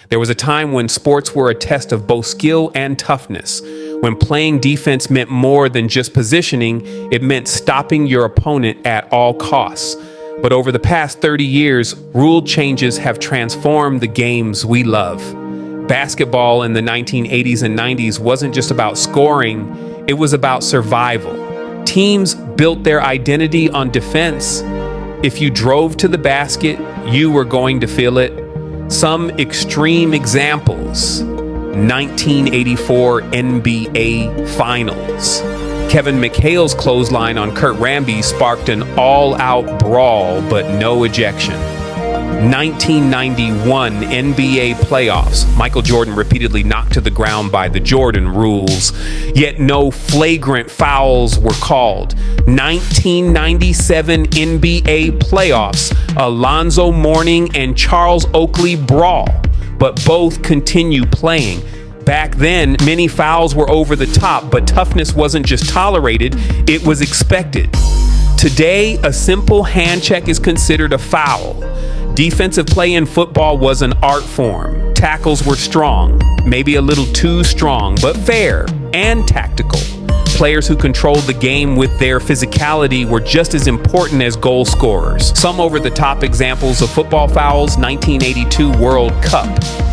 There was a time when sports were a test of both skill and toughness. When playing defense meant more than just positioning, it meant stopping your opponent at all costs. But over the past 30 years, rule changes have transformed the games we love. Basketball in the 1980s and 90s wasn't just about scoring, it was about survival. Teams built their identity on defense. If you drove to the basket, you were going to feel it. Some extreme examples: 1984 NBA Finals. Kevin McHale's clothesline on Kurt Rambis sparked an all-out brawl, but no ejection. 1991 NBA playoffs. Michael Jordan repeatedly knocked to the ground by the Jordan rules, yet no flagrant fouls were called. 1997 NBA playoffs. Alonzo Mourning and Charles Oakley brawl, but both continue playing. Back then, many fouls were over the top, but toughness wasn't just tolerated, it was expected. Today, a simple hand check is considered a foul. Defensive play in football was an art form. Tackles were strong, maybe a little too strong, but fair and tactical. Players who controlled the game with their physicality were just as important as goal scorers. Some over-the-top examples of football fouls: 1982 World Cup.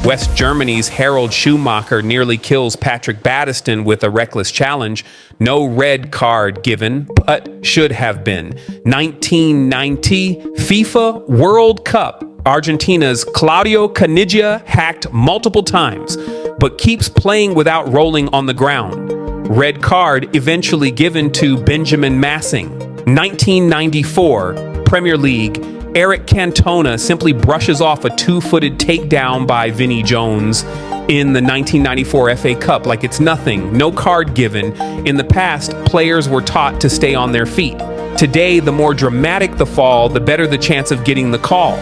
West Germany's Harald Schumacher nearly kills Patrick Battiston with a reckless challenge. No red card given, but should have been. 1990 FIFA World Cup. Argentina's Claudio Caniggia hacked multiple times, but keeps playing without rolling on the ground. Red card eventually given to Benjamin Massing. 1994 Premier League. Eric Cantona simply brushes off a two-footed takedown by Vinnie Jones in the 1994 FA Cup like it's nothing. No card given. In the past, players were taught to stay on their feet. Today, the more dramatic the fall, the better the chance of getting the call.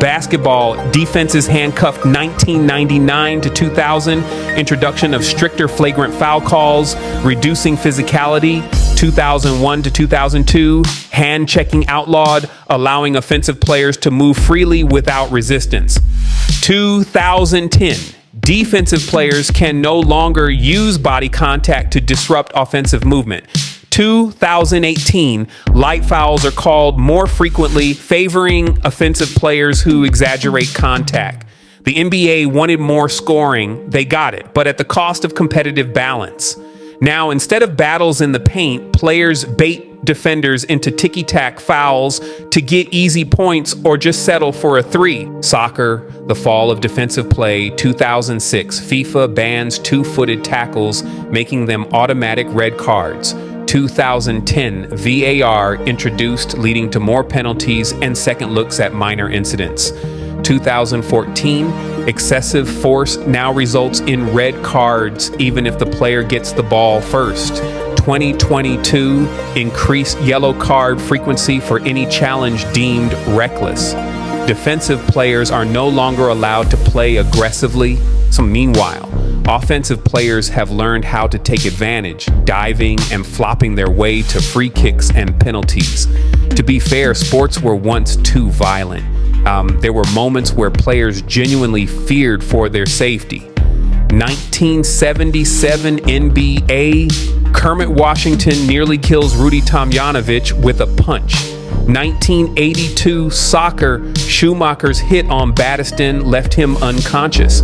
Basketball, defenses handcuffed 1999 to 2000, introduction of stricter flagrant foul calls, reducing physicality, 2001 to 2002, hand checking outlawed, allowing offensive players to move freely without resistance. 2010, defensive players can no longer use body contact to disrupt offensive movement. 2018, light fouls are called more frequently, favoring offensive players who exaggerate contact. The NBA wanted more scoring, they got it, but at the cost of competitive balance. Now, instead of battles in the paint, players bait defenders into ticky-tack fouls to get easy points or just settle for a three. Soccer, the fall of defensive play. 2006, FIFA bans two-footed tackles, making them automatic red cards. 2010, VAR introduced, leading to more penalties and second looks at minor incidents. 2014, excessive force now results in red cards even if the player gets the ball first. 2022, increased yellow card frequency for any challenge deemed reckless. Defensive players are no longer allowed to play aggressively. Meanwhile, offensive players have learned how to take advantage, diving and flopping their way to free kicks and penalties. To be fair, sports were once too violent. There were moments where players genuinely feared for their safety. 1977 NBA, Kermit Washington nearly kills Rudy Tomjanovich with a punch. 1982 soccer, Schumacher's hit on Battiston left him unconscious.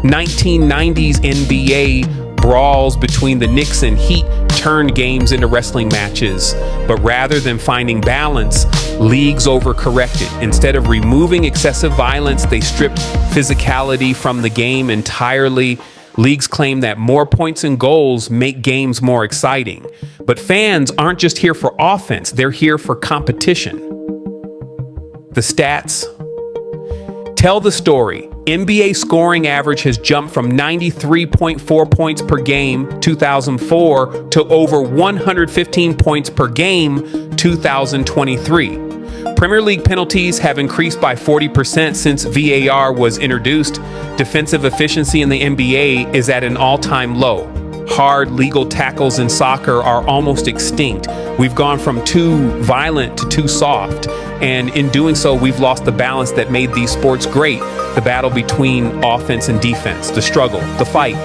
1990s NBA, brawls between the Knicks and Heat turned games into wrestling matches. But rather than finding balance, leagues overcorrected. Instead of removing excessive violence, they stripped physicality from the game entirely. Leagues claim that more points and goals make games more exciting. But fans aren't just here for offense, they're here for competition. The stats tell the story. NBA scoring average has jumped from 93.4 points per game 2004 to over 115 points per game 2023. Premier League penalties have increased by 40% since VAR was introduced. Defensive efficiency in the NBA is at an all-time low. hard legal tackles in soccer are almost extinct. We've gone from too violent to too soft. And in doing so, we've lost the balance that made these sports great. The battle between offense and defense, the struggle, the fight,